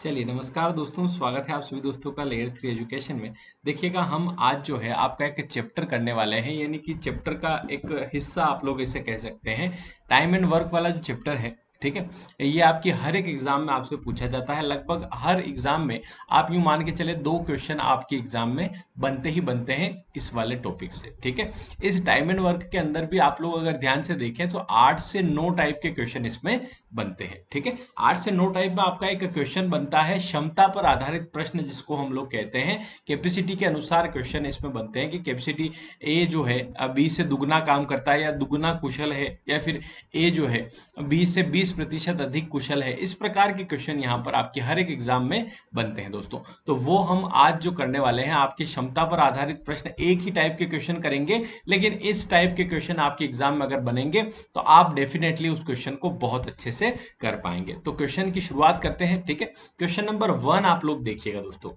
चलिए नमस्कार दोस्तों, स्वागत है आप सभी दोस्तों का लेयर 3 एजुकेशन में। देखिएगा हम आज जो है आपका एक चैप्टर करने वाले हैं, यानी कि चैप्टर का एक हिस्सा आप लोग इसे कह सकते हैं। टाइम एंड वर्क वाला जो चैप्टर है, ठीक है, ये आपकी हर एक एग्जाम में आपसे पूछा जाता है। लगभग हर एग्जाम में आप यूं मान के चले 2 क्वेश्चन आपके एग्जाम में बनते ही बनते हैं इस वाले टॉपिक से, ठीक है। इस टाइम एंड वर्क के अंदर भी आप लोग अगर ध्यान से देखें तो 8 से 9 टाइप के क्वेश्चन इसमें बनते हैं, ठीक है। 8 से 9 टाइप में आपका एक क्वेश्चन बनता है क्षमता पर आधारित प्रश्न, जिसको हम लोग कहते हैं कैपेसिटी के अनुसार क्वेश्चन इसमें बनते हैं कि कैपेसिटी ए जो है बी से दुगना काम करता है या दुगना कुशल है, या फिर ए जो है बी से 20% अधिक कुशल है। इस प्रकार के क्वेश्चन यहाँ पर आपके हर एक एग्जाम में बनते हैं दोस्तों। तो वो हम आज जो करने वाले हैं, आपकी क्षमता पर आधारित प्रश्न, एक ही टाइप के क्वेश्चन करेंगे, लेकिन इस टाइप के क्वेश्चन आपके एग्जाम में अगर बनेंगे तो आप डेफिनेटली उस क्वेश्चन को बहुत अच्छे से कर पाएंगे। तो क्वेश्चन की शुरुआत करते हैं, ठीक है। क्वेश्चन नंबर 1 आप लोग देखिएगा दोस्तों,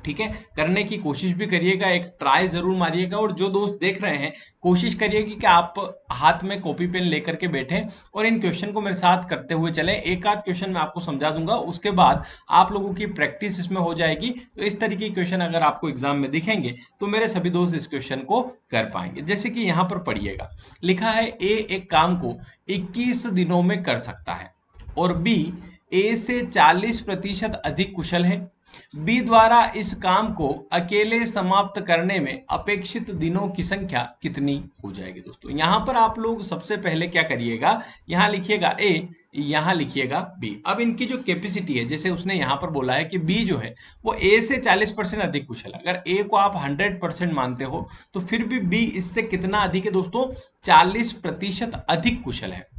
ठीक है। करने की कोशिश भी करिएगा, एक ट्राई जरूर मारिएगा। और जो दोस्त देख रहे हैं, कोशिश करिएगा कि आप हाथ में कॉपी पेन लेकर के बैठें और इन क्वेश्चन को मेरे साथ करते हुए चलें। एक आध क्वेश्चन मैं आपको समझा दूंगा, उसके बाद आप लोगों की प्रैक्टिस इसमें हो जाएगी। तो इस तरीके के क्वेश्चन अगर आपको एग्जाम में दिखेंगे तो मेरे सभी दोस्त इस क्वेश्चन को कर पाएंगे। जैसे कि यहाँ पर पढ़िएगा, लिखा है ए एक काम को 21 दिनों में कर सकता है और बी ए से 40% अधिक कुशल है। बी द्वारा इस काम को अकेले समाप्त करने में अपेक्षित दिनों की संख्या कितनी हो जाएगी। दोस्तों यहां पर आप लोग सबसे पहले क्या करिएगा, यहां लिखिएगा ए, यहां लिखिएगा बी। अब इनकी जो कैपेसिटी है, जैसे उसने यहां पर बोला है कि बी जो है वो ए से 40% अधिक कुशल है। अगर ए को आप 100% मानते हो तो फिर भी बी इससे कितना अधिक है दोस्तों, 40% अधिक कुशल है।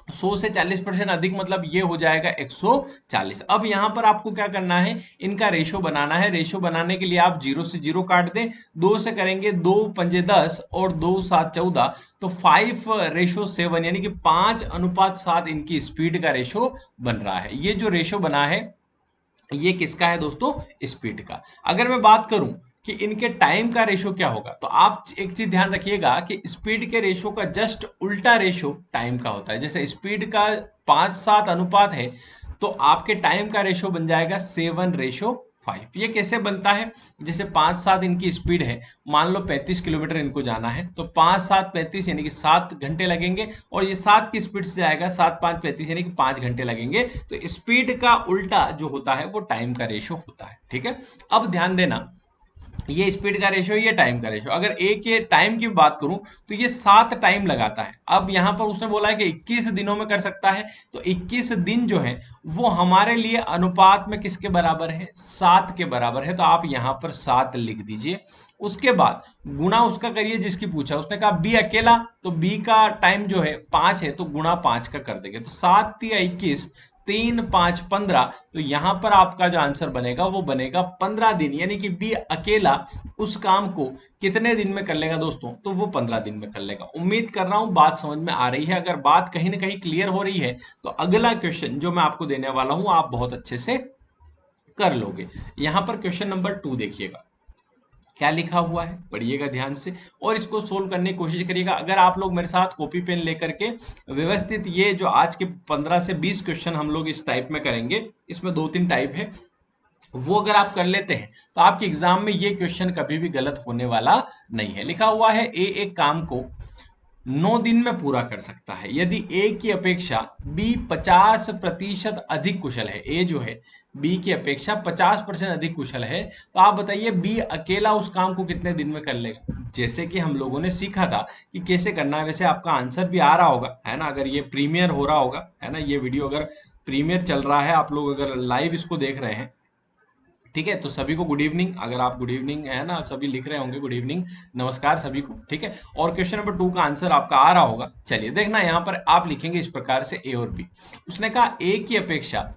100 से 40% अधिक मतलब ये हो जाएगा 140। अब यहां पर आपको क्या करना है, इनका रेशो बनाना है। रेशो बनाने के लिए आप 0 से 0 काट दें, 2 से करेंगे 2 पंजे 10 और 2 7 14, तो 5:7 यानी कि 5:7 इनकी स्पीड का रेशो बन रहा है। ये जो रेशो बना है ये किसका है दोस्तों, स्पीड का। अगर मैं बात करूं कि इनके टाइम का रेशो क्या होगा, तो आप एक चीज ध्यान रखिएगा कि स्पीड के रेशो का जस्ट उल्टा रेशो टाइम का होता है। जैसे स्पीड का 5:7 अनुपात है, तो आपके टाइम का रेशो बन जाएगा 7:5। ये कैसे बनता है, जैसे 5:7 इनकी स्पीड है, मान लो 35 किलोमीटर इनको जाना है, तो 5:7 = 35 यानी कि 7 घंटे लगेंगे। और ये 7 की स्पीड से जाएगा, 7×5 = 35 यानी कि 5 घंटे लगेंगे। तो स्पीड का उल्टा जो होता है वो टाइम का रेशो होता है, ठीक है। अब ध्यान देना, ये स्पीड का रेशो, ये टाइम का रेशो। अगर ए के टाइम की बात करूं तो ये 7 टाइम लगाता है। अब यहां पर उसने बोला है कि 21 दिनों में कर सकता है, तो 21 दिन जो है वो हमारे लिए अनुपात में किसके बराबर है, 7 के बराबर है। तो आप यहां पर 7 लिख दीजिए। उसके बाद गुणा उसका करिए जिसकी पूछा, उसने कहा बी अकेला, तो बी का टाइम जो है 5 है, तो गुणा 5 का कर देंगे। तो 7×3 = 21, 3×5 = 15। तो यहां पर आपका जो आंसर बनेगा वो बनेगा 15 दिन, यानी कि बी अकेला उस काम को कितने दिन में कर लेगा दोस्तों, तो वो 15 दिन में कर लेगा। उम्मीद कर रहा हूं बात समझ में आ रही है। अगर बात कहीं ना कहीं क्लियर हो रही है तो अगला क्वेश्चन जो मैं आपको देने वाला हूं आप बहुत अच्छे से कर लोगे। यहां पर क्वेश्चन नंबर 2 देखिएगा, क्या लिखा हुआ है, पढ़िएगा ध्यान से और इसको सोल्व करने की कोशिश करिएगा। अगर आप लोग मेरे साथ कॉपी पेन लेकर के व्यवस्थित, ये जो आज के 15 से 20 क्वेश्चन हम लोग इस टाइप में करेंगे, इसमें 2-3 टाइप है, वो अगर आप कर लेते हैं तो आपके एग्जाम में ये क्वेश्चन कभी भी गलत होने वाला नहीं है। लिखा हुआ है ए एक काम को 9 दिन में पूरा कर सकता है यदि ए की अपेक्षा बी 50% अधिक कुशल है। ए जो है बी की अपेक्षा 50% अधिक कुशल है, तो आप बताइए बी अकेला उस काम को कितने दिन में कर लेगा। जैसे कि हम लोगों ने सीखा था कि कैसे करना है, वैसे आपका आंसर भी आ रहा होगा, है ना। अगर ये प्रीमियर हो रहा होगा, है ना, ये वीडियो अगर प्रीमियर चल रहा है, आप लोग अगर लाइव इसको देख रहे हैं, ठीक है, तो सभी को गुड इवनिंग। अगर आप गुड इवनिंग है ना, सभी लिख रहे होंगे गुड इवनिंग, नमस्कार सभी को, ठीक है। और क्वेश्चन नंबर 2 का आंसर आपका आ रहा होगा। चलिए देखना, यहाँ पर आप लिखेंगे इस प्रकार से ए और बी। उसने कहा ए की अपेक्षा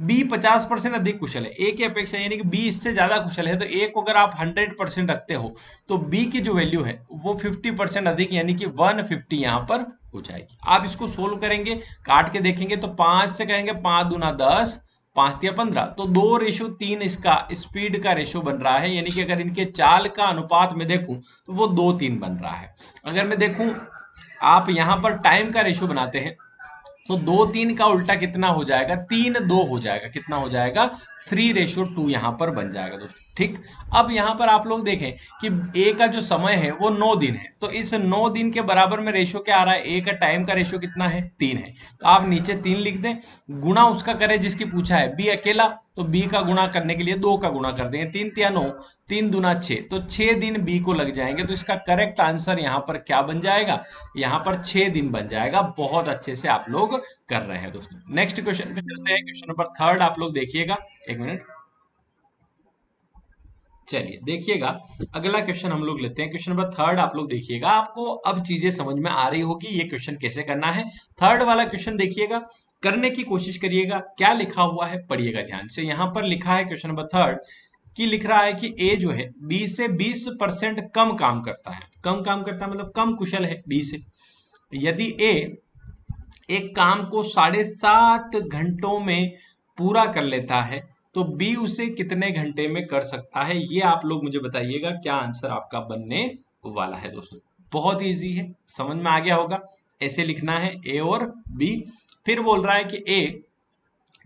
बी 50% अधिक कुशल है। ए की अपेक्षा यानी कि बी इससे ज्यादा कुशल है, तो ए को अगर आप 100% रखते हो तो बी की जो वैल्यू है वो 50% अधिक यानी कि 150 यहाँ पर हो जाएगी। आप इसको सोल्व करेंगे, काट के देखेंगे तो 5 से करेंगे, 5 दूना 10, 5×3 = 15, तो 2:3 इसका स्पीड का रेशो बन रहा है। यानी कि अगर इनके चाल का अनुपात में देखूं तो वो 2:3 बन रहा है। अगर मैं देखूं, आप यहां पर टाइम का रेशो बनाते हैं तो 2-3 का उल्टा कितना हो जाएगा, 3-2 हो जाएगा, कितना हो जाएगा, 3:2 यहाँ पर बन जाएगा दोस्तों। ठीक, अब यहाँ पर आप लोग देखें कि ए का जो समय है वो 9 दिन है, तो इस 9 दिन के बराबर में रेशो क्या आ रहा है, ए का टाइम का रेशो कितना है, 3 है। तो आप नीचे 3 लिख दें, गुणा उसका करें जिसकी पूछा है, बी अकेला, तो बी का गुणा करने के लिए 2 का गुणा कर देंगे, 3 तिया 9, 3 दूना 6, तो 6 दिन बी को लग जाएंगे। तो इसका करेक्ट आंसर यहाँ पर क्या बन जाएगा, यहाँ पर 6 दिन बन जाएगा। बहुत अच्छे से आप लोग कर रहे हैं दोस्तों। नेक्स्ट क्वेश्चन पे चलते हैं, क्वेश्चन नंबर 3 आप लोग देखिएगा, एक मिनट, चलिए देखिएगा। अगला क्वेश्चन हम लोग लेते हैं, क्वेश्चन नंबर 3 आप लोग देखिएगा। आपको अब चीजें समझ में आ रही होगी ये क्वेश्चन कैसे करना है। 3 वाला क्वेश्चन देखिएगा, करने की कोशिश करिएगा। क्या लिखा हुआ है पढ़िएगा ध्यान से। यहाँ पर लिखा है क्वेश्चन नंबर 3 की, लिख रहा है कि ए जो है बी से 20% कम काम करता है। कम काम करता है मतलब कम कुशल है बी से। यदि ए एक काम को 7.5 घंटों में पूरा कर लेता है, तो बी उसे कितने घंटे में कर सकता है, ये आप लोग मुझे बताइएगा क्या आंसर आपका बनने वाला है दोस्तों। बहुत इजी है, समझ में आ गया होगा। ऐसे लिखना है ए और बी। फिर बोल रहा है कि ए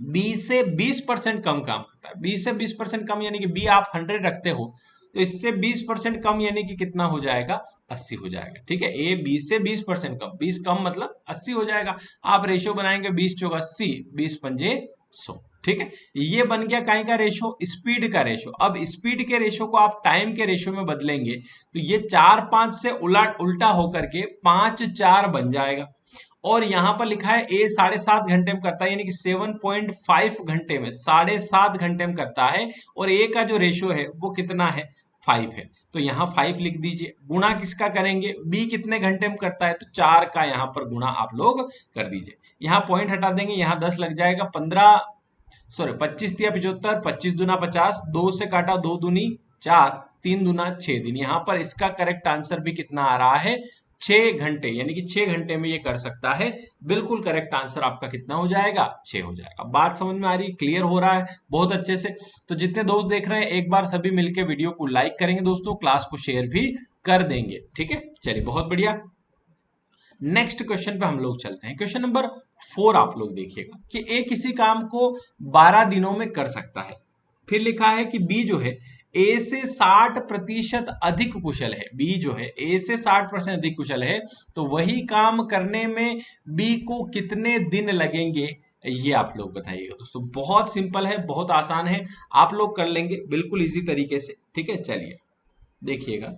बी से 20% कम काम करता है। बी से 20% कम यानी कि बी आप 100 रखते हो, तो इससे 20% कम यानी कि कितना हो जाएगा, 80 हो जाएगा। ठीक है, ए बी से 20% कम, 20 कम मतलब 80 हो जाएगा। आप रेशो बनाएंगे 20 चौक 80, 20 पंजे 100। ठीक है, ये बन गया काई का रेशो, स्पीड का रेशो। अब स्पीड के रेशो को आप टाइम के रेशो में बदलेंगे, तो ये 4-5 से उल्टा होकर के 5-4 बन जाएगा। और यहां पर लिखा है ए 7.5 घंटे में करता है, यानी कि 7.5 घंटे में, 7.5 घंटे में करता है। और ए का जो रेशो है वो कितना है, 5 है। तो यहाँ 5 लिख दीजिए। गुणा किसका करेंगे, बी कितने घंटे में करता है, तो 4 का यहाँ पर गुणा आप लोग कर दीजिए। यहाँ पॉइंट हटा देंगे, यहाँ 10 लग जाएगा, 15 सॉरी 25 तिया 75, 25 दूना 50, 2 से काटा 2 दूनी 4, 3 दूना 6 दिन। यहाँ पर इसका करेक्ट आंसर भी कितना आ रहा है, 6 घंटे, यानी कि 6 घंटे में ये कर सकता है। बिल्कुल करेक्ट आंसर आपका कितना हो जाएगा, 6 हो जाएगा। बात समझ में आ रही है, क्लियर हो रहा है बहुत अच्छे से। तो जितने दोस्त देख रहे हैं एक बार सभी मिलकर वीडियो को लाइक करेंगे दोस्तों, क्लास को शेयर भी कर देंगे। ठीक है, चलिए बहुत बढ़िया। नेक्स्ट क्वेश्चन पे हम लोग चलते हैं, क्वेश्चन नंबर 4 आप लोग देखिएगा कि ए किसी काम को 12 दिनों में कर सकता है। फिर लिखा है कि बी जो है ए से 60% अधिक कुशल है। बी जो है ए से 60% अधिक कुशल है, तो वही काम करने में बी को कितने दिन लगेंगे, ये आप लोग बताइएगा दोस्तों। बहुत सिंपल है, बहुत आसान है, आप लोग कर लेंगे बिल्कुल इजी तरीके से। ठीक है, चलिए देखिएगा।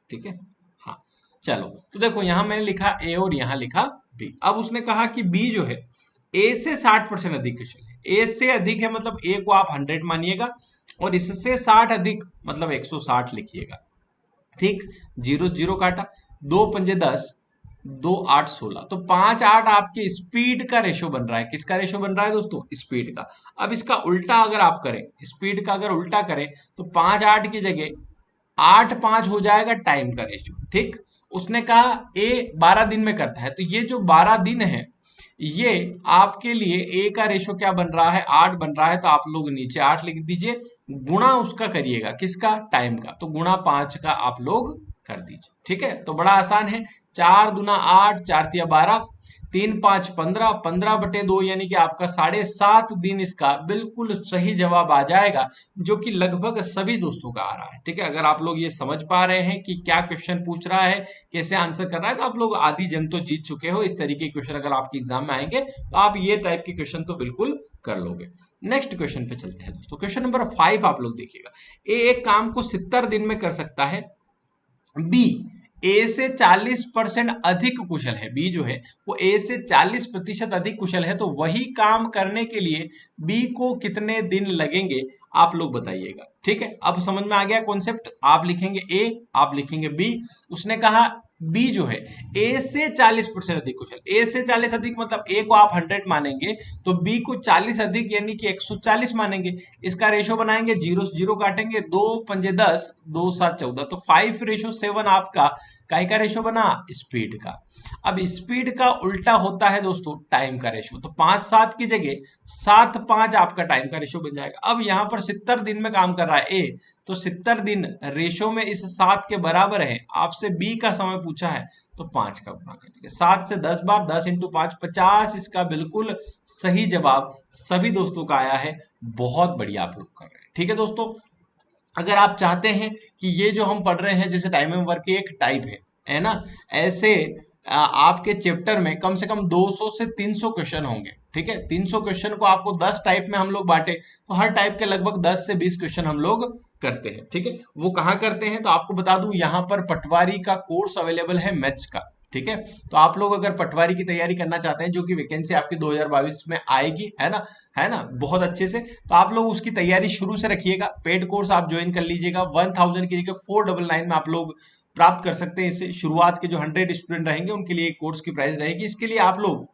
ठीक है, हाँ चलो, तो देखो यहां मैंने लिखा ए और यहां लिखा बी। अब उसने कहा कि बी जो है ए से 60% अधिक कुशल है। ए से अधिक है मतलब ए को आप 100 मानिएगा, और इससे 60 अधिक मतलब 160 लिखिएगा। ठीक, 0 0 काटा, 2 पंजे 10, 2 8 16, तो 5 8 आपके स्पीड का रेशो बन रहा है। किसका रेशो बन रहा है दोस्तों, स्पीड का। अब इसका उल्टा अगर आप करें, स्पीड का अगर उल्टा करें, तो 5 8 की जगह 8-5 हो जाएगा टाइम का रेशियो। ठीक, उसने कहा ए 12 दिन में करता है, तो ये जो 12 दिन है ये आपके लिए ए का रेशो क्या बन रहा है, 8 बन रहा है। तो आप लोग नीचे 8 लिख दीजिए, गुणा उसका करिएगा, किसका, टाइम का, तो गुणा 5 का आप लोग कर दीजिए। ठीक है, तो बड़ा आसान है, 4 दूना 8, 4 तिया 12, 3 5 15, 15/2 यानी कि आपका 7.5 दिन इसका बिल्कुल सही जवाब आ जाएगा, जो कि लगभग सभी दोस्तों का आ रहा है। ठीक है, अगर आप लोग ये समझ पा रहे हैं कि क्या क्वेश्चन पूछ रहा है, कैसे आंसर कर रहा है, तो आप लोग आधी जंग तो जीत चुके हो। इस तरीके के क्वेश्चन अगर आपके एग्जाम में आएंगे तो आप ये टाइप के क्वेश्चन तो बिल्कुल कर लोगे। नेक्स्ट क्वेश्चन पे चलते हैं दोस्तों, क्वेश्चन नंबर 5 आप लोग देखिएगा। ए एक काम को 70 दिन में कर सकता है। बी ए से 40% अधिक कुशल है। बी जो है वो ए से 40% अधिक कुशल है, तो वही काम करने के लिए बी को कितने दिन लगेंगे, आप लोग बताइएगा। ठीक है, अब समझ में आ गया कॉन्सेप्ट। आप लिखेंगे ए, आप लिखेंगे बी। उसने कहा बी जो है ए से 40% अधिक कुशल। ए से 40 अधिक मतलब ए को आप 100 मानेंगे, तो बी को 40 अधिक यानी कि 140 मानेंगे। इसका रेशो बनाएंगे, 0 0 काटेंगे, 2 पंजे 10, 2 7 14, तो 5:7 आपका काय का रेशो बना, स्पीड का। अब स्पीड का उल्टा होता है दोस्तों टाइम का रेशो, तो 5 7 की जगह 7 5 आपका टाइम का रेशो बन जाएगा। अब यहाँ पर 70 दिन में काम कर रहा है ए, तो 70 दिन रेशो में इस 7 के बराबर है। आपसे बी का समय पूछा है तो 5 का गुना कर दीजिए 7 से 10 बार, 10 इंटू 5 50। इसका बिल्कुल सही जवाब सभी दोस्तों का आया है। बहुत बढ़िया आप लोग कर रहे हैं। ठीक है दोस्तों, अगर आप चाहते हैं कि ये जो हम पढ़ रहे हैं जैसे टाइम एंड वर्क की एक टाइप है ना, ऐसे आपके चैप्टर में कम से कम 200 से 300 क्वेश्चन होंगे। ठीक है, 300 क्वेश्चन को आपको 10 टाइप में हम लोग बांटे तो हर टाइप के लगभग 10 से 20 क्वेश्चन हम लोग करते हैं। ठीक है, वो कहाँ करते हैं तो आपको बता दूं, यहाँ पर पटवारी का कोर्स अवेलेबल है मैथ्स का। ठीक है, तो आप लोग अगर पटवारी की तैयारी करना चाहते हैं, जो कि वैकेंसी आपकी 2022 में आएगी, है ना बहुत अच्छे से, तो आप लोग उसकी तैयारी शुरू से रखिएगा। पेड कोर्स आप ज्वाइन कर लीजिएगा, 1000 की जगह 499 में आप लोग प्राप्त कर सकते हैं इसे। शुरुआत के जो 100 स्टूडेंट रहेंगे उनके लिए कोर्स की प्राइस रहेगी। इसके लिए आप लोग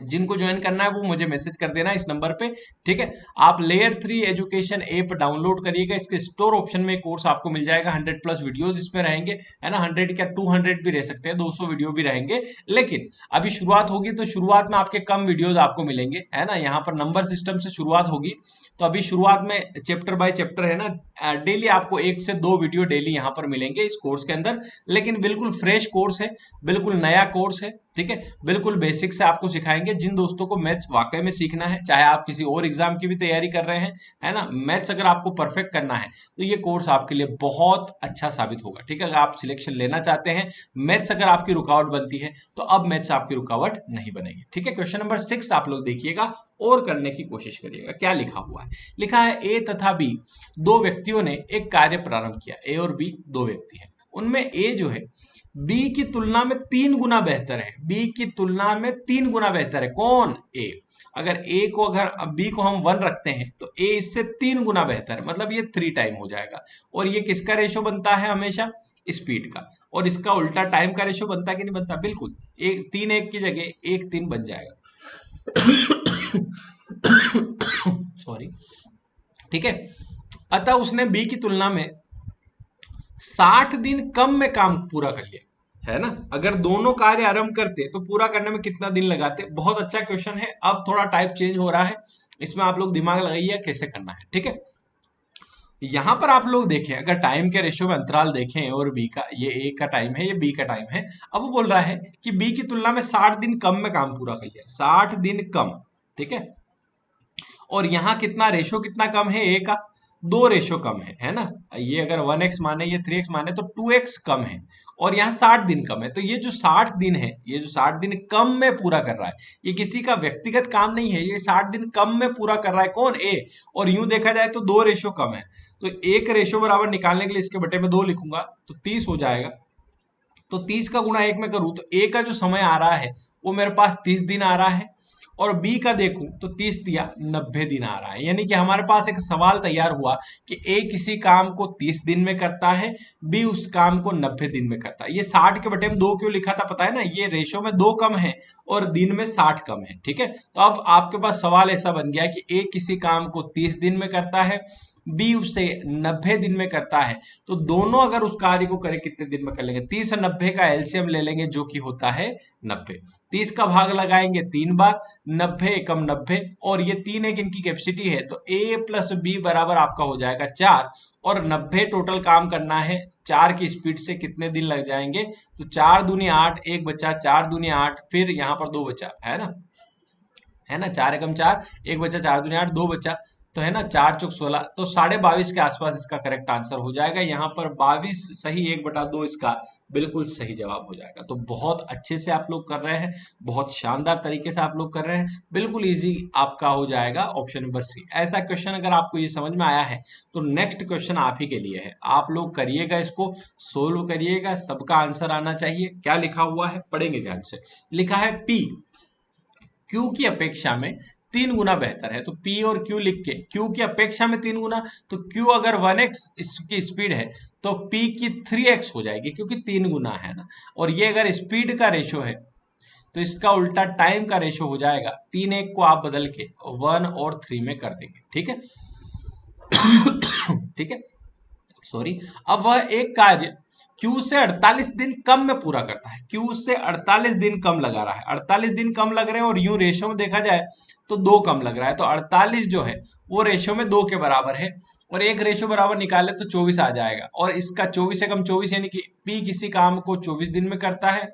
जिनको ज्वाइन करना है वो मुझे मैसेज कर देना इस नंबर पे। ठीक है, आप लेयर 3 एजुकेशन ऐप डाउनलोड करिएगा, इसके स्टोर ऑप्शन में कोर्स आपको मिल जाएगा। 100 प्लस वीडियोस इसमें रहेंगे, है ना, 100 क्या 200 भी रह सकते हैं, 200 वीडियो भी रहेंगे। लेकिन अभी शुरुआत होगी तो शुरुआत में आपके कम वीडियोज आपको मिलेंगे, है ना, यहाँ पर नंबर सिस्टम से शुरुआत होगी। तो अभी शुरुआत में चैप्टर बाय चैप्टर है ना, डेली आपको 1 से 2 वीडियो डेली यहाँ पर मिलेंगे इस कोर्स के अंदर। लेकिन बिल्कुल फ्रेश कोर्स है, बिल्कुल नया कोर्स है। ठीक है, बिल्कुल बेसिक से आपको सिखाएंगे। जिन दोस्तों को मैथ्स वाकई में सीखना है, चाहे आप किसी और एग्जाम की भी तैयारी कर रहे हैं, है ना, मैथ्स अगर आपको परफेक्ट करना है तो ये कोर्स आपके लिए बहुत अच्छा साबित होगा। ठीक है, अगर आप सिलेक्शन लेना चाहते हैं, मैथ्स अगर आपकी रुकावट बनती है तो अब मैथ्स आपकी रुकावट नहीं बनेगी। ठीक है, क्वेश्चन नंबर 6 आप लोग देखिएगा और करने की कोशिश करिएगा। क्या लिखा हुआ है, लिखा है ए तथा बी दो व्यक्तियों ने एक कार्य प्रारंभ किया। ए और बी दो व्यक्ति हैं, उनमें ए जो है बी की तुलना में 3 गुना बेहतर है। बी की तुलना में 3 गुना बेहतर है। कौन? ए। अगर ए को, अगर बी को हम 1 रखते हैं तो ए इससे 3 गुना बेहतर है, मतलब ये 3 टाइम हो जाएगा। और ये किसका रेशो बनता है? हमेशा स्पीड का। और इसका उल्टा टाइम का रेशो बनता है कि नहीं बनता? बिल्कुल, एक 3 1 की जगह 1 3 बन जाएगा। सॉरी। ठीक है, अतः उसने बी की तुलना में 60 दिन कम में काम पूरा कर लिया, है ना। अगर दोनों कार्य आरंभ करते तो पूरा करने में कितना दिन लगाते? बहुत अच्छा क्वेश्चन है। अब थोड़ा टाइप चेंज हो रहा है, इसमें आप लोग दिमाग लगाइए कैसे करना है। ठीक है, यहां पर आप लोग देखें, अगर टाइम के रेशियो में अंतराल देखें और बी का, ये ए का टाइम है, ये बी का टाइम है। अब वो बोल रहा है कि बी की तुलना में 60 दिन कम में काम पूरा कर लिया, 60 दिन कम। ठीक है, और यहाँ कितना रेशो कितना कम है? ए का 2 रेशो कम है ना। ये अगर 1x माने, ये 3x माने तो 2x कम है। और यहाँ 60 दिन कम है। तो ये जो 60 दिन है, ये जो 60 दिन कम में पूरा कर रहा है, ये किसी का व्यक्तिगत काम नहीं है, ये 60 दिन कम में पूरा कर रहा है। कौन? ए। और यूं देखा जाए तो 2 रेशो कम है, तो एक रेशो बराबर निकालने के लिए इसके बटे में 2 लिखूंगा तो 30 हो जाएगा। तो 30 का गुणा 1 में करूं तो ए का जो समय आ रहा है वो मेरे पास 30 दिन आ रहा है, और बी का देखूं तो 30 दिया 90 दिन आ रहा है। यानी कि हमारे पास एक सवाल तैयार हुआ कि ए किसी काम को 30 दिन में करता है, बी उस काम को 90 दिन में करता है। ये 60 के बटे में 2 क्यों लिखा था पता है ना? ये रेशो में 2 कम है और दिन में 60 कम है। ठीक है, तो अब आपके पास सवाल ऐसा बन गया कि ए किसी काम को 30 दिन में करता है, बी उसे 90 दिन में करता है। तो दोनों अगर उस कार्य को करें कितने दिन में कर लेंगे? 30 और 90 का एलसीएम ले लेंगे जो कि होता है 90। 30 का भाग लगाएंगे 3 बार, 90 एकम 90, और ये 3 एक इनकी कैपेसिटी है, तो ए प्लस बी बराबर आपका हो जाएगा 4। और 90 टोटल काम करना है 4 की स्पीड से, कितने दिन लग जाएंगे? तो 4 दूनी 8, एक बचा, 4 दूनी 8, फिर यहाँ पर 2 बचा, है ना, 4 एकम 4, एक बचा, 4 दूनी 8, 2 बचा, तो है ना 4 चौक 16, तो 22.5 के आसपास इसका करेक्ट आंसर हो जाएगा। यहाँ पर 22 सही, 1/2 इसका बिल्कुल सही जवाब हो जाएगा। तो बहुत अच्छे से आप लोग कर रहे हैं, बहुत शानदार तरीके से आप लोग कर रहे हैं, बिल्कुल इजी आपका हो जाएगा ऑप्शन नंबर सी। ऐसा क्वेश्चन अगर आपको ये समझ में आया है तो नेक्स्ट क्वेश्चन आप ही के लिए है। आप लोग करिएगा, इसको सोल्व करिएगा, सबका आंसर आना चाहिए। क्या लिखा हुआ है पढ़ेंगे ध्यान से। लिखा है पी क्यू की अपेक्षा में 3 गुना बेहतर है। तो P और Q लिख के, Q की अपेक्षा में 3 गुना, तो Q अगर 1x इसकी स्पीड है तो P की 3x हो जाएगी, क्योंकि 3 गुना है ना। और ये अगर स्पीड का रेशो है तो इसका उल्टा टाइम का रेशो हो जाएगा। 3 1 को आप बदल के 1 और 3 में कर देंगे। ठीक है ठीक है, सॉरी। अब वह एक कार्य क्यू से 48 दिन कम में पूरा करता है, क्यू से 48 दिन कम लगा रहा है, 48 दिन कम लग रहे हैं और यूं रेशो में देखा जाए तो 2 कम लग रहा है, तो 48 जो है वो रेशो में 2 के बराबर है, और एक रेशो बराबर निकाले तो 24 आ जाएगा, और इसका 24 से कम 24 यानी कि पी किसी काम को 24 दिन में करता है,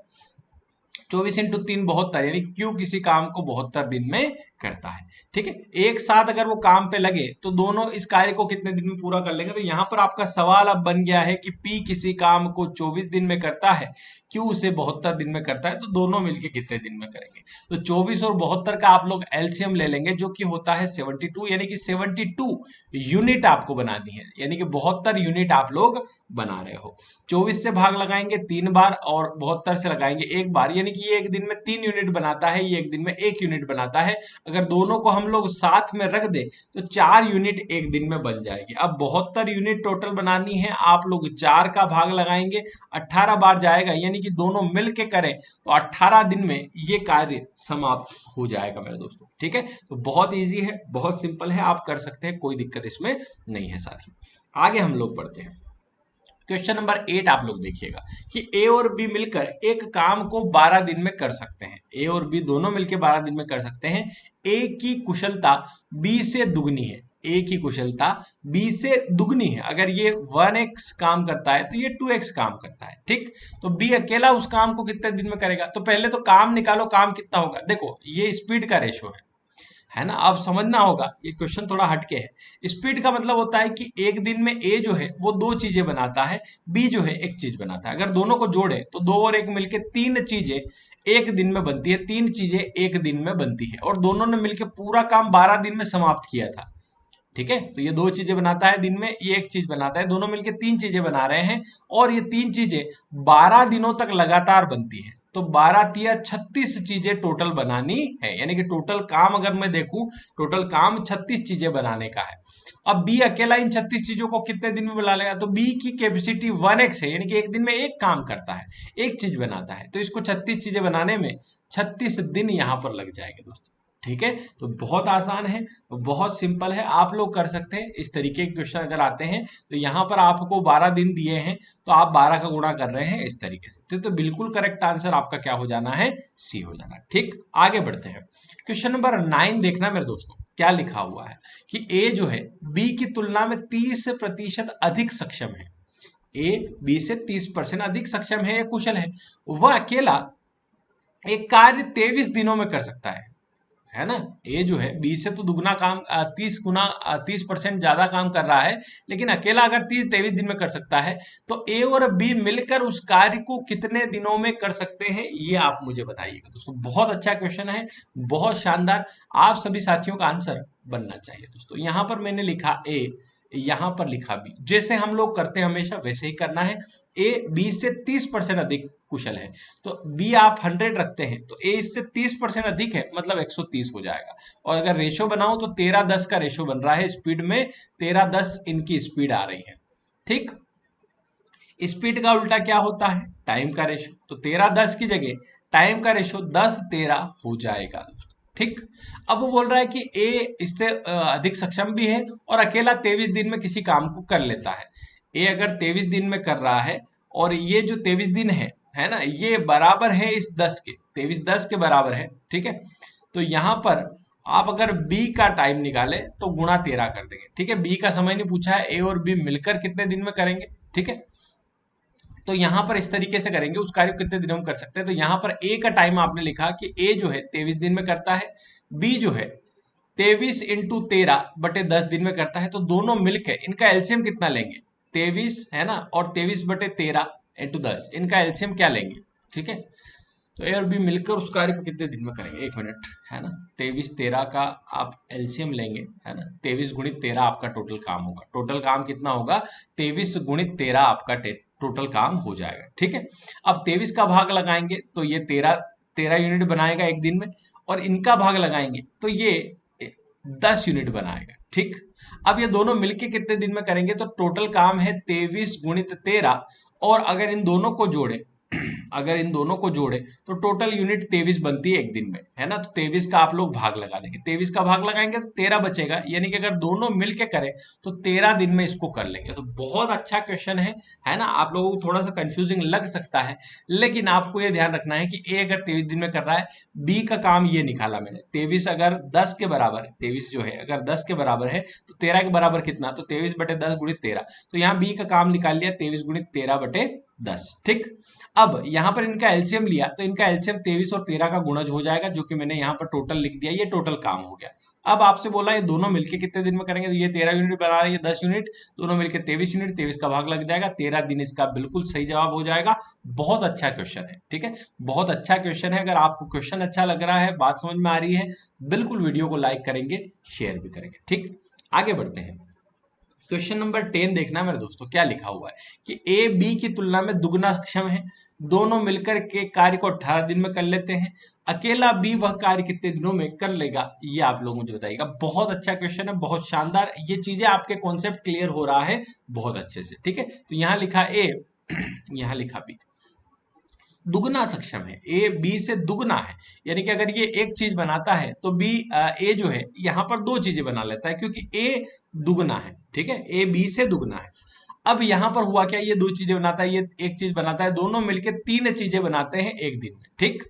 24 इंटू 3 72, यानी क्यू किसी काम को 72 दिन में करता है। ठीक है, एक साथ अगर वो काम पे लगे तो दोनों इस कार्य को कितने दिन में पूरा कर लेंगे। तो यहां पर आपका सवाल अब बन गया है कि पी किसी काम को 24 दिन में करता है, क्यू उसे 72 दिन में करता है, तो दोनों मिलके कितने दिन में करेंगे। तो 24 और 72 का आप लोग एलसीएम ले लेंगे, जो कि होता है 72, यानी कि 72 यूनिट आपको बनानी है, यानी कि 72 यूनिट आप लोग बना रहे हो। 24 से भाग लगाएंगे 3 बार और 72 से लगाएंगे 1 बार, यानी कि ये एक दिन में 3 यूनिट बनाता है, ये एक दिन में 1 यूनिट बनाता है। अगर दोनों को हम लोग साथ में रख दे तो 4 यूनिट एक दिन में बन जाएगी। अब 72 यूनिट टोटल बनानी है, आप लोग 4 का भाग लगाएंगे, 18 बार जाएगा, यानी कि दोनों मिल के करें तो 18 दिन में ये कार्य समाप्त हो जाएगा मेरे दोस्तों। ठीक है, तो बहुत इजी है, बहुत सिंपल है, आप कर सकते हैं, कोई दिक्कत इसमें नहीं है। साथी आगे हम लोग बढ़ते हैं। क्वेश्चन नंबर 8 आप लोग देखिएगा कि ए और बी मिलकर एक काम को 12 दिन में कर सकते हैं। ए और बी दोनों मिलकर 12 दिन में कर सकते हैं। ए की कुशलता बी से दुगनी है, ए की कुशलता बी से दुगनी है। अगर ये 1x काम करता है तो ये 2x काम करता है। ठीक, तो बी अकेला उस काम को कितने दिन में करेगा। तो पहले तो काम निकालो, काम कितना होगा। देखो ये स्पीड का रेशो है ना, अब समझना होगा, ये क्वेश्चन थोड़ा हटके है। स्पीड का मतलब होता है कि एक दिन में ए जो है वो 2 चीजें बनाता है, बी जो है 1 चीज बनाता है। अगर दोनों को जोड़े तो 2 और 1 मिलके 3 चीजें एक दिन में बनती है, 3 चीजें एक दिन में बनती है, और दोनों ने मिलके पूरा काम 12 दिन में समाप्त किया था। ठीक है, तो ये 2 चीजें बनाता है दिन में, ये 1 चीज बनाता है, दोनों मिलके 3 चीजें बना रहे हैं, और ये 3 चीजें 12 दिनों तक लगातार बनती है। तो 12 तिया 36 चीजें टोटल बनानी है, यानी कि टोटल काम अगर मैं देखूं, टोटल काम 36 चीजें बनाने का है। अब बी अकेला इन 36 चीजों को कितने दिन में बना लेगा। तो बी की कैपेसिटी 1x है, यानी कि एक दिन में एक काम करता है, एक चीज बनाता है, तो इसको 36 चीजें बनाने में 36 दिन यहां पर लग जाएंगे दोस्तों। ठीक है, तो बहुत आसान है, बहुत सिंपल है, आप लोग कर सकते हैं। इस तरीके के क्वेश्चन अगर आते हैं तो यहाँ पर आपको 12 दिन दिए हैं, तो आप 12 का गुणा कर रहे हैं इस तरीके से। तो बिल्कुल करेक्ट आंसर आपका क्या हो जाना है, सी हो जाना है। ठीक, आगे बढ़ते हैं। क्वेश्चन नंबर 9 देखना मेरे दोस्तों, क्या लिखा हुआ है कि ए जो है बी की तुलना में 30% अधिक सक्षम है। ए बी से 30% अधिक सक्षम है या कुशल है। वह अकेला एक कार्य 23 दिनों में कर सकता है ना। ए जो है बी से तो दुगना काम 30% ज्यादा काम कर रहा है, लेकिन अकेला अगर 23 दिन में कर सकता है, तो ए और बी मिलकर उस कार्य को कितने दिनों में कर सकते हैं, ये आप मुझे बताइएगा दोस्तों। बहुत अच्छा क्वेश्चन है, बहुत शानदार, आप सभी साथियों का आंसर बनना चाहिए दोस्तों। यहां पर मैंने लिखा ए, यहां पर लिखा बी, जैसे हम लोग करते हैं हमेशा वैसे ही करना है। ए बी से 30% अधिक कुशल है, तो बी आप 100 रखते हैं, तो ए इससे 30% अधिक है, मतलब 130 हो जाएगा। और अगर रेशो बनाओ तो 13-10 का रेशो बन रहा है स्पीड में, 13-10 इनकी स्पीड आ रही है। ठीक, स्पीड का उल्टा क्या होता है, टाइम का रेशो। तो 13-10 की जगह टाइम का रेशो 10-13 हो जाएगा दोस्तों। ठीक, अब वो बोल रहा है कि ए इससे अधिक सक्षम भी है और अकेला 23 दिन में किसी काम को कर लेता है। ए अगर 23 दिन में कर रहा है, और ये जो 23 दिन है ना, ये बराबर है इस 10 के, 23 10 के बराबर है। ठीक है, तो यहां पर आप अगर बी का टाइम निकाले तो गुणा 13 कर देंगे। ठीक है, बी का समय नहीं पूछा है, ए और बी मिलकर कितने दिन में करेंगे। ठीक है, तो यहां पर इस तरीके से करेंगे, उस कार्य को कितने दिनों में कर सकते हैं। तो यहां पर ए का टाइम आपने लिखा कि ए जो है 23 दिन में करता है, बी जो है 23 इंटू 13 बटे 10 दिन में करता है। तो दोनों मिलकर इनका एलसीएम कितना लेंगे, 23 है ना, और 23 बटे 13 इंटू 10, इनका एलसीएम क्या लेंगे। ठीक है, तो ए और बी मिलकर उस कार्य को कितने दिन में करेंगे, 1 मिनट, है ना। 23-13 का आप एलसीएम लेंगे, है ना, 23 गुणित 13 आपका टोटल काम होगा। टोटल काम कितना होगा, 23 गुणित 13 आपका टोटल काम हो जाएगा। ठीक है, अब 23 का भाग लगाएंगे तो ये 13 यूनिट बनाएगा एक दिन में, और इनका भाग लगाएंगे तो ये 10 यूनिट बनाएगा। ठीक, अब ये दोनों मिलके कितने दिन में करेंगे, तो टोटल काम है 23 गुणित 13, और अगर इन दोनों को जोड़े अगर इन दोनों को जोड़े तो टोटल यूनिट 23 बनती है एक दिन में, है ना। तो 23 का आप लोग भाग लगा देंगे, 23 का भाग लगाएंगे तो 13 बचेगा, यानी कि अगर दोनों मिलके करें तो 13 दिन में इसको कर लेंगे। तो बहुत अच्छा क्वेश्चन है ना। आप लोगों को थोड़ा सा कंफ्यूजिंग लग सकता है, लेकिन आपको ये ध्यान रखना है कि ए अगर 23 दिन में कर रहा है, बी का काम ये निकाला मैंने, 23 अगर 10 के बराबर है, 23 जो है अगर 10 के बराबर है तो 13 के बराबर कितना, तो 23 बटे 10 गुणित 13। तो यहाँ बी का काम निकाल लिया, 23 गुणित 13 बटे 10। ठीक, अब यहां पर इनका एलसीएम लिया तो इनका एलसीएम 23 और 13 का गुणज हो जाएगा, जो कि मैंने यहां पर टोटल लिख दिया, ये टोटल काम हो गया। अब आपसे बोला ये दोनों मिलके कितने दिन में करेंगे, तो ये 13 यूनिट बना रहे हैं, ये 10 यूनिट, दोनों मिलकर 23 यूनिट, 23 का भाग लग जाएगा, 13 दिन इसका बिल्कुल सही जवाब हो जाएगा। बहुत अच्छा क्वेश्चन है, ठीक है, बहुत अच्छा क्वेश्चन है। अगर आपको क्वेश्चन अच्छा लग रहा है, बात समझ में आ रही है, बिल्कुल वीडियो को लाइक करेंगे, शेयर भी करेंगे। ठीक, आगे बढ़ते हैं। क्वेश्चन नंबर 10 देखना मेरे दोस्तों, क्या लिखा हुआ है कि ए बी की तुलना में दुगना सक्षम है, दोनों मिलकर के कार्य को 18 दिन में कर लेते हैं, अकेला बी वह कार्य कितने दिनों में कर लेगा, ये आप लोग मुझे बताइएगा। बहुत अच्छा क्वेश्चन है, बहुत शानदार, ये चीजें आपके कॉन्सेप्ट क्लियर हो रहा है बहुत अच्छे से। ठीक है, तो यहाँ लिखा ए यहाँ लिखा बी, दुगना सक्षम है, ए बी से दुगना है, यानी कि अगर ये एक चीज बनाता है तो बी ए जो है यहाँ पर दो चीजें बना लेता है, क्योंकि ए दुगना है। ठीक है, ए बी से दुगना है। अब यहाँ पर हुआ क्या, ये दो चीजें बनाता है, ये एक चीज बनाता है, दोनों मिलके तीन चीजें बनाते हैं एक दिन में। ठीक,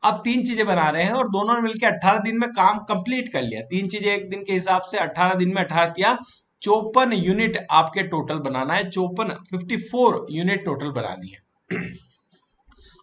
अब तीन चीजें बना रहे हैं और दोनों ने मिलकर 18 दिन में काम कंप्लीट कर लिया। तीन चीजें एक दिन के हिसाब से 18 दिन में 18 किया, 54 यूनिट आपके टोटल बनाना है, 54 यूनिट टोटल बनानी है।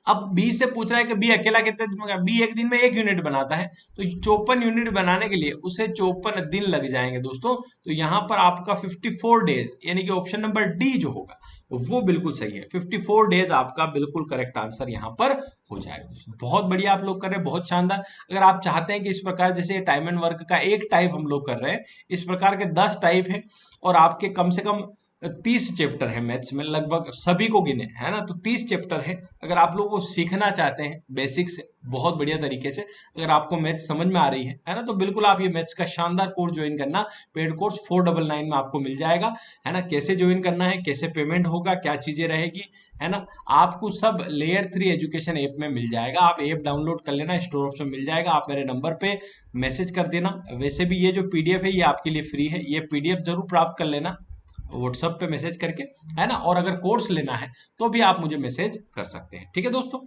अब बी से पूछ रहा है कि बी अकेला कितने दिन में, बी एक दिन में एक यूनिट बनाता है, तो 54 यूनिट बनाने के लिए उसे 54 दिन लग जाएंगे दोस्तों। तो यहाँ पर आपका 54 डेज, यानी कि ऑप्शन नंबर डी जो होगा वो बिल्कुल सही है। 54 डेज आपका बिल्कुल करेक्ट आंसर यहाँ पर हो जाएगा दोस्तों। बहुत बढ़िया आप लोग कर रहे हैं, बहुत शानदार। अगर आप चाहते हैं कि इस प्रकार, जैसे टाइम एंड वर्क का एक टाइप हम लोग कर रहे हैं, इस प्रकार के 10 टाइप है और आपके कम से कम 30 चैप्टर है मैथ्स में, लगभग सभी को गिने, है ना। तो 30 चैप्टर है। अगर आप लोगों को सीखना चाहते हैं बेसिक से बहुत बढ़िया तरीके से, अगर आपको मैथ्स समझ में आ रही है ना, तो बिल्कुल आप ये मैथ्स का शानदार कोर्स ज्वाइन करना। पेड कोर्स 499 में आपको मिल जाएगा, है ना। कैसे ज्वाइन करना है, कैसे पेमेंट होगा, क्या चीजें रहेगी, है ना, आपको सब लेयर 3 एजुकेशन ऐप में मिल जाएगा। आप ऐप डाउनलोड कर लेना, स्टोर ऑप्शन मिल जाएगा, आप मेरे नंबर पे मैसेज कर देना। वैसे भी ये जो पीडीएफ है ये आपके लिए फ्री है, ये पीडीएफ जरूर प्राप्त कर लेना व्हाट्सएप पे मैसेज करके, है ना। और अगर कोर्स लेना है तो भी आप मुझे मैसेज कर सकते हैं। ठीक है दोस्तों,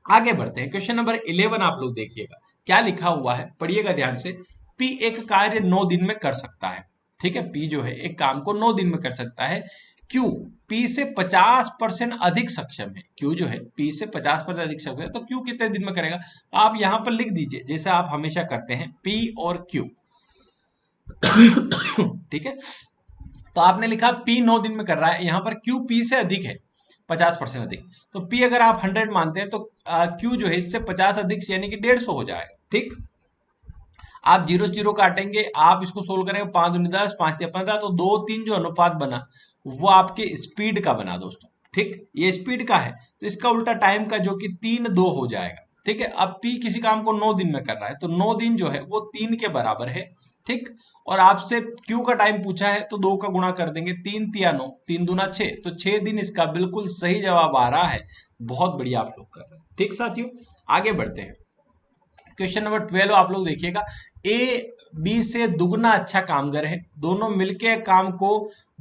आगे बढ़ते हैं। क्वेश्चन नंबर 11 आप लोग देखिएगा क्या लिखा हुआ है, पढ़िएगा ध्यान से। पी एक कार्य 9 दिन में कर सकता है। ठीक है, पी जो है एक काम को 9 दिन में कर सकता है। क्यू पी से 50% अधिक सक्षम है, क्यू जो है पी से 50% अधिक सक्षम है, तो क्यू कितने दिन में करेगा। तो आप यहां पर लिख दीजिए जैसे आप हमेशा करते हैं, पी और क्यू। ठीक है, तो आपने लिखा पी 9 दिन में कर रहा है, यहां पर क्यू पी से अधिक है, 50% अधिक। तो पी अगर आप 100 मानते हैं तो क्यू जो है इससे 50 अधिक यानी कि 150 हो जाएगा। ठीक, आप 0 0 काटेंगे, आप इसको सोल्व करेंगे, 5 दूनी 10, 5 तिया 15, तो 2 3 जो अनुपात बना वो आपके स्पीड का बना दोस्तों। ठीक, ये स्पीड का है, तो इसका उल्टा टाइम का जो कि 3 2 हो जाएगा। ठीक है, अब पी किसी काम को 9 दिन में कर रहा है, तो 9 दिन जो है वो 3 के बराबर है। ठीक, और आपसे क्यू का टाइम पूछा है तो 2 का गुणा कर देंगे, 3 तिया 9, 3 दूना 6, तो 6 दिन इसका बिल्कुल सही जवाब आ रहा है। बहुत बढ़िया आप लोग कर रहे हैं। ठीक साथियों, आगे बढ़ते हैं। क्वेश्चन नंबर 12 आप लोग देखिएगा। ए बी से दुगना अच्छा कामगर है, दोनों मिलके काम को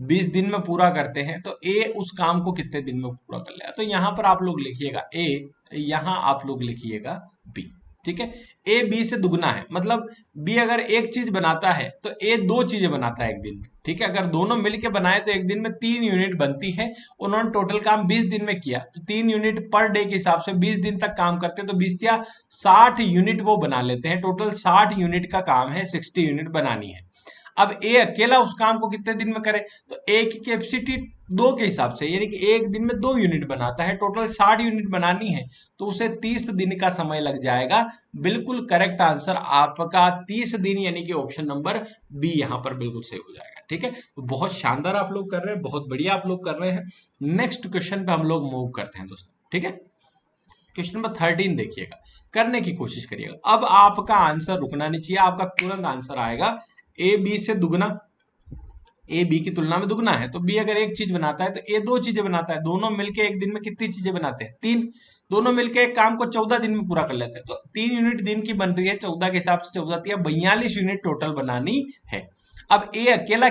20 दिन में पूरा करते हैं, तो ए उस काम को कितने दिन में पूरा कर लेगा। तो यहां पर आप लोग लिखिएगा ए, यहां आप लोग लिखिएगा बी। ठीक है, ए बी से दुगना है, मतलब बी अगर एक चीज बनाता है तो ए दो चीजें बनाता है एक दिन में। ठीक है, अगर दोनों मिलके बनाए तो एक दिन में 3 यूनिट बनती है। उन्होंने टोटल काम 20 दिन में किया, तो 3 यूनिट पर डे के हिसाब से 20 दिन तक काम करते हैं, तो 20 या 60 यूनिट वो बना लेते हैं। टोटल 60 यूनिट का काम है, 60 यूनिट बनानी है। अब ए अकेला उस काम को कितने दिन में करे, तो ए की कैपेसिटी 2 के हिसाब से, यानी कि एक दिन में 2 यूनिट बनाता है, टोटल 60 यूनिट बनानी है, तो उसे 30 दिन का समय लग जाएगा। बिल्कुल करेक्ट आंसर आपका 30 दिन, यानी कि ऑप्शन नंबर बी यहां पर बिल्कुल सही हो जाएगा। ठीक है, तो बहुत शानदार आप लोग कर रहे हैं, बहुत बढ़िया आप लोग कर रहे हैं। नेक्स्ट क्वेश्चन पे हम लोग मूव करते हैं दोस्तों। ठीक है, क्वेश्चन नंबर 13 देखिएगा, करने की कोशिश करिएगा। अब आपका आंसर रुकना नहीं चाहिए, आपका तुरंत आंसर आएगा। ए बी से दुगना ए बी की तुलना में दुगना है, तो बी अगर एक चीज बनाता है तो ए दो चीजें बनाता है। दोनों मिलके एक दिन में कितनी चीजें बनाते हैं? तीन। दोनों मिलके एक काम को 14 दिन में पूरा कर लेते हैं, तो 3 यूनिट दिन की बन रही है, 14 के हिसाब से 14 या 42 यूनिट टोटल बनानी है। अब ए अकेला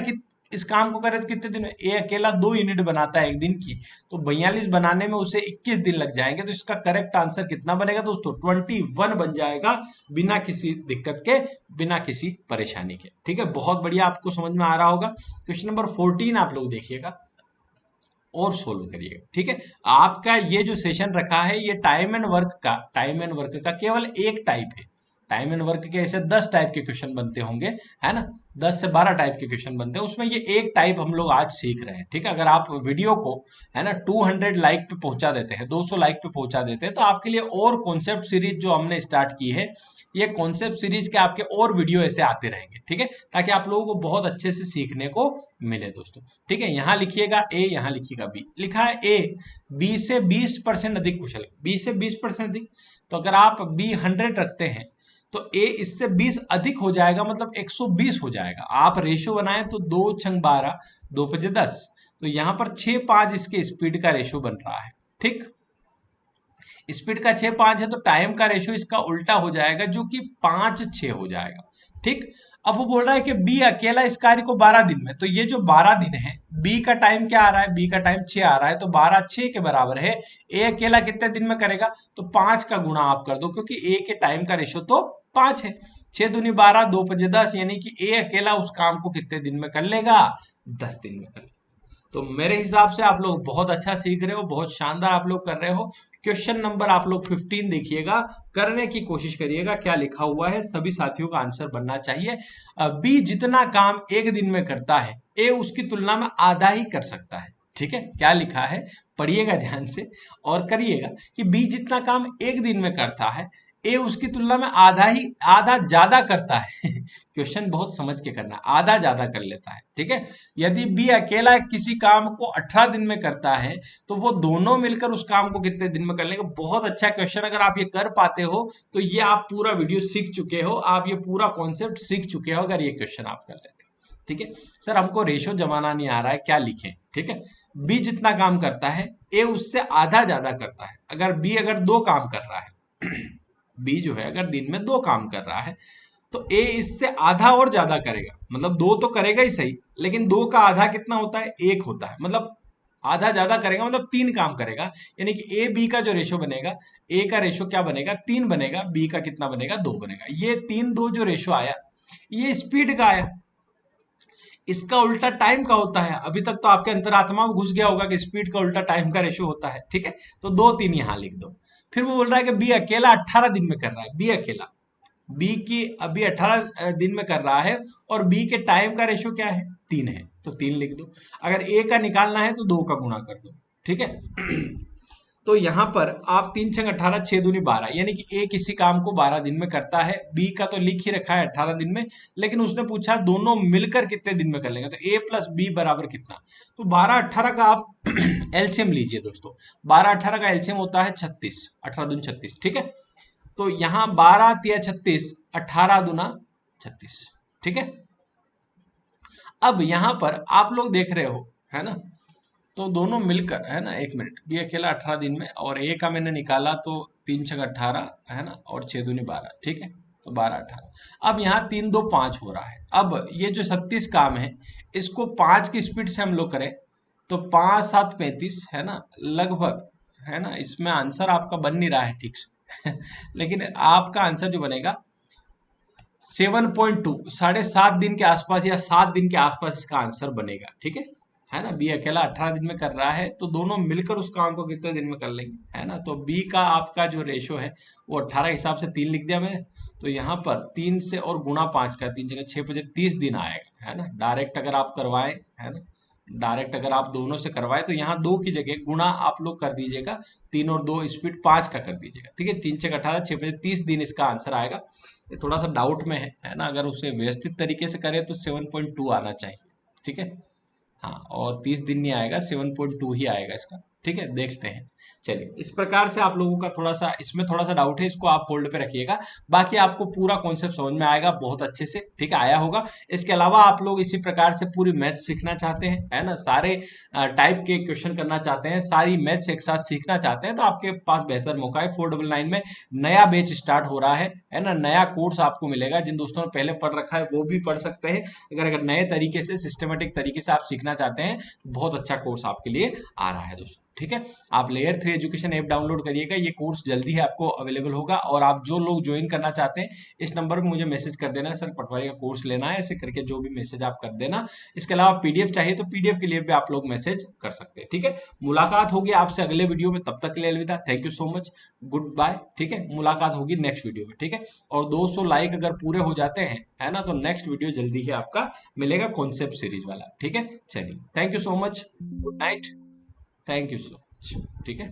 इस काम को करे तो कितने दिन में? ए अकेला 2 यूनिट बनाता है एक दिन की, तो 42 बनाने में उसे 21 दिन लग जाएंगे। तो इसका करेक्ट आंसर कितना बनेगा दोस्तों? 21 बन जाएगा, बिना किसी दिक्कत के, बिना किसी परेशानी के। ठीक है, बहुत बढ़िया, आपको समझ में आ रहा होगा। क्वेश्चन नंबर 14 आप लोग देखिएगा और सोल्व करिएगा। ठीक है, आपका ये जो सेशन रखा है ये टाइम एंड वर्क का केवल एक टाइप है। टाइम एंड वर्क के ऐसे 10 टाइप के क्वेश्चन बनते होंगे, है ना, 10 से 12 टाइप के क्वेश्चन बनते हैं, उसमें ये एक टाइप हम लोग आज सीख रहे हैं। ठीक है, अगर आप वीडियो को, है ना, 200 लाइक पे पहुंचा देते हैं, 200 लाइक पे पहुंचा देते हैं, तो आपके लिए और कॉन्सेप्ट सीरीज जो हमने स्टार्ट की है, ये कॉन्सेप्ट सीरीज के आपके और वीडियो ऐसे आते रहेंगे। ठीक है, ताकि आप लोगों को बहुत अच्छे से सीखने को मिले दोस्तों। ठीक है, यहाँ लिखिएगा ए, यहाँ लिखिएगा बी। लिखा है ए बी से 20% अधिक कुशल है। बी से 20% अधिक, तो अगर आप बी 100 रखते हैं तो ए इससे 20 अधिक हो जाएगा, मतलब 120 हो जाएगा। आप रेशो बनाएं तो 2 छंग 12, 2 पचे 10, तो यहाँ पर 6 5 इसके स्पीड का रेशो बन रहा है। ठीक, स्पीड का 6 5 है, तो टाइम का रेशो इसका उल्टा हो जाएगा, जो कि 5 6 हो जाएगा। ठीक, अब वो बोल रहा है कि बी अकेला इस कार्य को 12 दिन में, तो ये जो 12 दिन है, बी का टाइम क्या आ रहा है? बी का टाइम 6 आ रहा है, तो 12 6 के बराबर है। ए अकेला कितने दिन में करेगा? तो 5 का गुणा आप कर दो, क्योंकि ए के टाइम का रेशो तो 5 है। 6 दूनी 12, 2 पचे 10, यानी कि ए अकेला उस काम को कितने दिन में कर लेगा? 10 दिन में कर लेगा। तो मेरे हिसाब से आप लोग बहुत अच्छा सीख रहे हो, बहुत शानदार आप लोग कर रहे हो। क्वेश्चन नंबर आप लोग 15 देखिएगा, करने की कोशिश करिएगा। क्या लिखा हुआ है? सभी साथियों का आंसर बनना चाहिए। बी जितना काम एक दिन में करता है, ए उसकी तुलना में आधा ही कर सकता है। ठीक है, क्या लिखा है पढ़िएगा ध्यान से और करिएगा कि बी जितना काम एक दिन में करता है, ए उसकी तुलना में आधा ज्यादा करता है। क्वेश्चन बहुत समझ के करना, आधा ज्यादा कर लेता है। ठीक है, यदि बी अकेला किसी काम को 18 दिन में करता है, तो वो दोनों मिलकर उस काम को कितने दिन में कर लेंगे? बहुत अच्छा क्वेश्चन, अगर आप ये कर पाते हो तो ये आप पूरा वीडियो सीख चुके हो, आप ये पूरा कॉन्सेप्ट सीख चुके हो, अगर ये क्वेश्चन आप कर लेते हो। ठीक है सर, हमको रेशो जमाना नहीं आ रहा है, क्या लिखें? ठीक है, बी जितना काम करता है, ए उससे आधा ज्यादा करता है। अगर दो काम कर रहा है, बी जो है अगर दिन में 2 काम कर रहा है, तो ए इससे आधा और ज्यादा करेगा। मतलब 2 तो करेगा ही सही, लेकिन 2 का आधा कितना होता है? 1 होता है। मतलब आधा ज्यादा करेगा, मतलब 3 काम करेगा। यानी कि ए बी का जो रेशो बनेगा, ए का रेशो क्या बनेगा? 3 बनेगा, बी का कितना बनेगा? 2 बनेगा। ये 3 2 जो रेशो आया, ये स्पीड का आया। इसका उल्टा टाइम का होता है। अभी तक तो आपके अंतरात्मा में घुस गया होगा कि स्पीड का उल्टा टाइम का रेशो होता है। ठीक है, तो 2 3 यहां लिख दो। फिर वो बोल रहा है कि बी अकेला 18 दिन में कर रहा है। बी अकेला, बी की अभी 18 दिन में कर रहा है, और बी के टाइम का रेशो क्या है? 3 है, तो 3 लिख दो। अगर ए का निकालना है तो 2 का गुणा कर दो। ठीक है, तो यहां पर आप 3 छंग 18, 6 दूनी 12, यानी कि ए किसी काम को 12 दिन में करता है। बी का तो लिख ही रखा है 18 दिन में, लेकिन उसने पूछा दोनों मिलकर कितने दिन में कर लेंगे, तो ए प्लस बी बराबर कितना? तो 12 18 का आप एलसीएम लीजिए दोस्तों। 12 18 का एलसीएम होता है 36, 18 दूनी 36। ठीक है, तो यहाँ 12 तिया 36, 18 दूना 36। ठीक है, अब यहां पर आप लोग देख रहे हो, है ना, तो दोनों मिलकर, है ना, 1 मिनट, बी अकेला 18 दिन में, और ए का मैंने निकाला तो 3 छक 18, है ना, और 6 दूनी 12। ठीक है, तो 12 18। अब यहाँ 3 2 5 हो रहा है। अब ये जो 36 काम है, इसको 5 की स्पीड से हम लोग करें तो 5 7 35, है ना, लगभग, है ना, इसमें आंसर आपका बन नहीं रहा है ठीक से। लेकिन आपका आंसर जो बनेगा 7.2, 7.5 दिन के आसपास या 7 दिन के आसपास इसका आंसर बनेगा। ठीक है ना, बी अकेला 18 दिन में कर रहा है, तो दोनों मिलकर उस काम को कितने दिन में कर लेंगे, है ना। तो बी का आपका जो रेशो है वो 18 के हिसाब से 3 लिख दिया मैंने। तो यहाँ पर 3 से और गुणा 5 का, 3 जगह 6 बजे 30 दिन आएगा, है ना। डायरेक्ट अगर आप करवाएं, है ना, डायरेक्ट अगर आप दोनों से करवाए तो यहाँ 2 की जगह गुणा आप लोग कर दीजिएगा, 3 और 2 स्पीड 5 का कर दीजिएगा। ठीक है, 3 छः 18, 6 बजे 30 दिन इसका आंसर आएगा। ये थोड़ा सा डाउट में है ना, अगर उसे व्यवस्थित तरीके से करें तो 7.2 आना चाहिए। ठीक है, हाँ, और 30 दिन नहीं आएगा, 7.2 ही आएगा इसका। ठीक है, देखते हैं। चलिए, इस प्रकार से आप लोगों का थोड़ा सा इसमें थोड़ा सा डाउट है, इसको आप होल्ड पे रखिएगा। बाकी आपको पूरा कॉन्सेप्ट समझ में आएगा बहुत अच्छे से, ठीक है, आया होगा। इसके अलावा आप लोग इसी प्रकार से पूरी मैथ सीखना चाहते हैं, है ना, सारे टाइप के क्वेश्चन करना चाहते हैं, सारी मैथ्स एक साथ सीखना चाहते हैं, तो आपके पास बेहतर मौका है। 499 में नया बैच स्टार्ट हो रहा है ना, नया कोर्स आपको मिलेगा। जिन दोस्तों ने पहले पढ़ रखा है वो भी पढ़ सकते हैं। अगर नए तरीके से सिस्टमेटिक तरीके से आप सीखना चाहते हैं तो बहुत अच्छा कोर्स आपके लिए आ रहा है दोस्तों, ठीक है। आप लेयर 3 एजुकेशन ऐप डाउनलोड करिएगा, ये कोर्स जल्दी है आपको अवेलेबल होगा। और आप जो लोग ज्वाइन करना चाहते हैं, इस नंबर पे मुझे मैसेज कर देना, सर पटवारी का कोर्स लेना है, ऐसे करके जो भी मैसेज आप कर देना। इसके अलावा पीडीएफ चाहिए तो पीडीएफ के लिए भी आप लोग मैसेज कर सकते हैं, ठीक है। मुलाकात होगी आपसे अगले वीडियो में, तब तक के लिए अलविदा, thank you so much, good bye, ठीक है। मुलाकात होगी नेक्स्ट वीडियो में, ठीक है। और 200 लाइक अगर पूरे हो जाते हैं, है ना, तो नेक्स्ट वीडियो जल्दी ही आपका मिलेगा कॉन्सेप्ट सीरीज वाला, ठीक है। चलिए, thank you so much, good night, thank you so much, ठीक है।